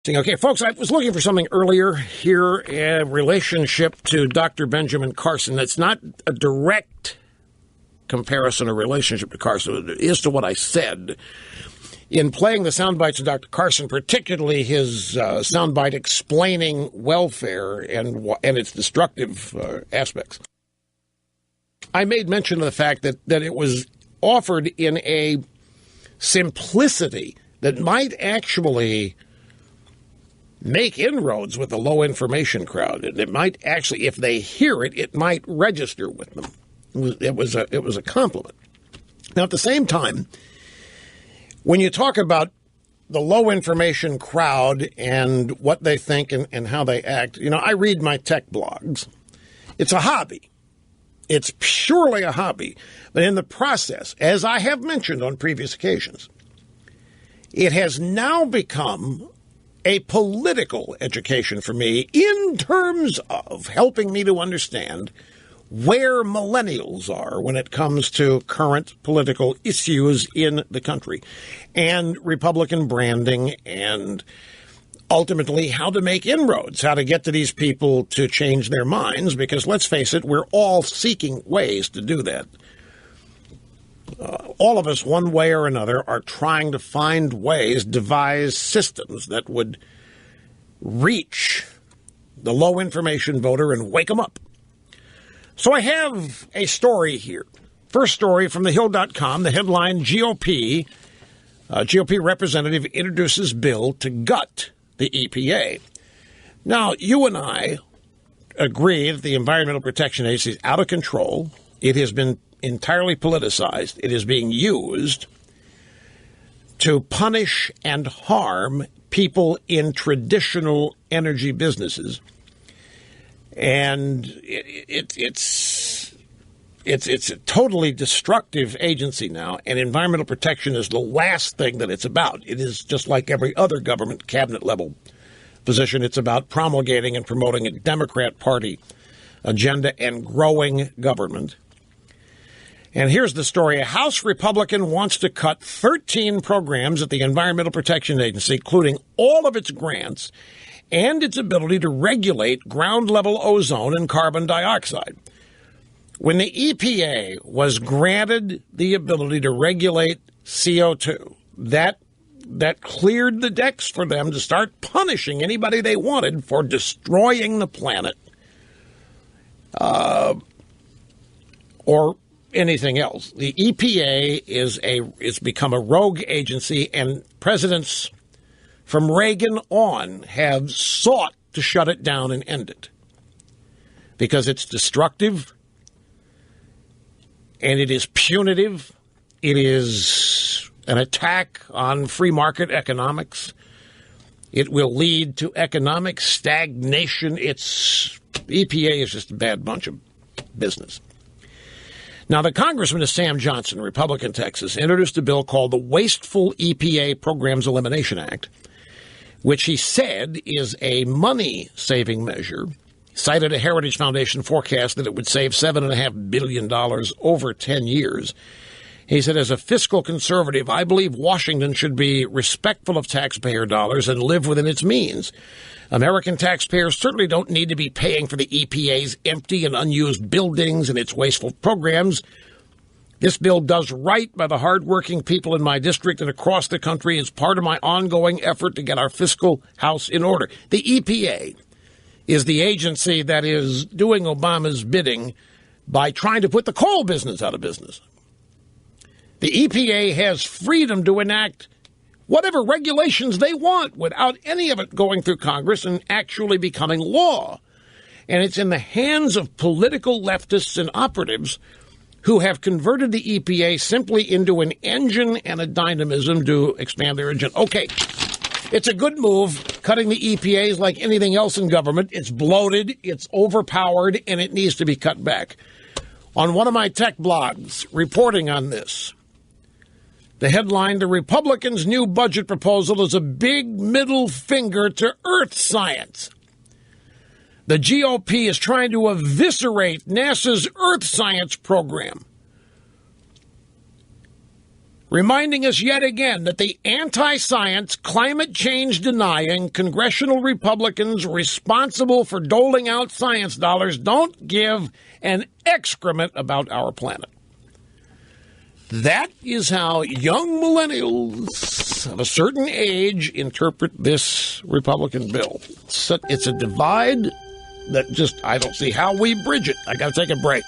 Okay, folks, I was looking for something earlier here in relationship to Dr. Benjamin Carson. That's not a direct comparison or relationship to Carson. It is to what I said. In playing the sound bites of Dr. Carson, particularly his soundbite explaining welfare and its destructive aspects, I made mention of the fact that it was offered in a simplicity that might actually make inroads with the low information crowd. It might actually, if they hear it, it might register with them. It was a compliment. Now, at the same time, when you talk about the low information crowd and what they think and how they act, I read my tech blogs. It's a hobby. It's purely a hobby. But in the process, as I have mentioned on previous occasions, it has now become a political education for me in terms of helping me to understand where millennials are when it comes to current political issues in the country and Republican branding and ultimately how to make inroads, how to get to these people to change their minds, because let's face it, we're all seeking ways to do that. All of us, one way or another, are trying to find ways, devise systems that would reach the low information voter and wake them up. So I have a story here. First story from thehill.com, the headline, GOP representative introduces bill to gut the EPA. Now, you and I agree that the Environmental Protection Agency is out of control. It has been entirely politicized. It is being used to punish and harm people in traditional energy businesses. And it's a totally destructive agency now, and environmental protection is the last thing that it's about. It is just like every other government cabinet level position. It's about promulgating and promoting a Democrat Party agenda and growing government. And here's the story. A House Republican wants to cut 13 programs at the Environmental Protection Agency, including all of its grants and its ability to regulate ground-level ozone and carbon dioxide. When the EPA was granted the ability to regulate CO2, that cleared the decks for them to start punishing anybody they wanted for destroying the planet or anything else. The EPA is become a rogue agency, and presidents from Reagan on have sought to shut it down and end it because it's destructive and it is punitive. It is an attack on free market economics. It will lead to economic stagnation. EPA is just a bad bunch of business. Now, the Congressman is Sam Johnson, Republican, Texas, introduced a bill called the Wasteful EPA Programs Elimination Act, which he said is a money-saving measure. He cited a Heritage Foundation forecast that it would save $7.5 billion over 10 years. He said, as a fiscal conservative, I believe Washington should be respectful of taxpayer dollars and live within its means. American taxpayers certainly don't need to be paying for the EPA's empty and unused buildings and its wasteful programs. This bill does right by the hardworking people in my district and across the country as part of my ongoing effort to get our fiscal house in order. The EPA is the agency that is doing Obama's bidding by trying to put the coal business out of business. The EPA has freedom to enact whatever regulations they want without any of it going through Congress and actually becoming law. And it's in the hands of political leftists and operatives who have converted the EPA simply into an engine and a dynamism to expand their agenda. Okay, it's a good move. Cutting the EPA is like anything else in government. It's bloated, it's overpowered, and it needs to be cut back. On one of my tech blogs, reporting on this, the headline, the Republicans' new budget proposal is a big middle finger to earth science. The GOP is trying to eviscerate NASA's earth science program. reminding us yet again that the anti-science, climate change denying congressional Republicans responsible for doling out science dollars don't give an excrement about our planet. That is how young millennials of a certain age interpret this Republican bill. It's a divide that just, I don't see how we bridge it. I got to take a break.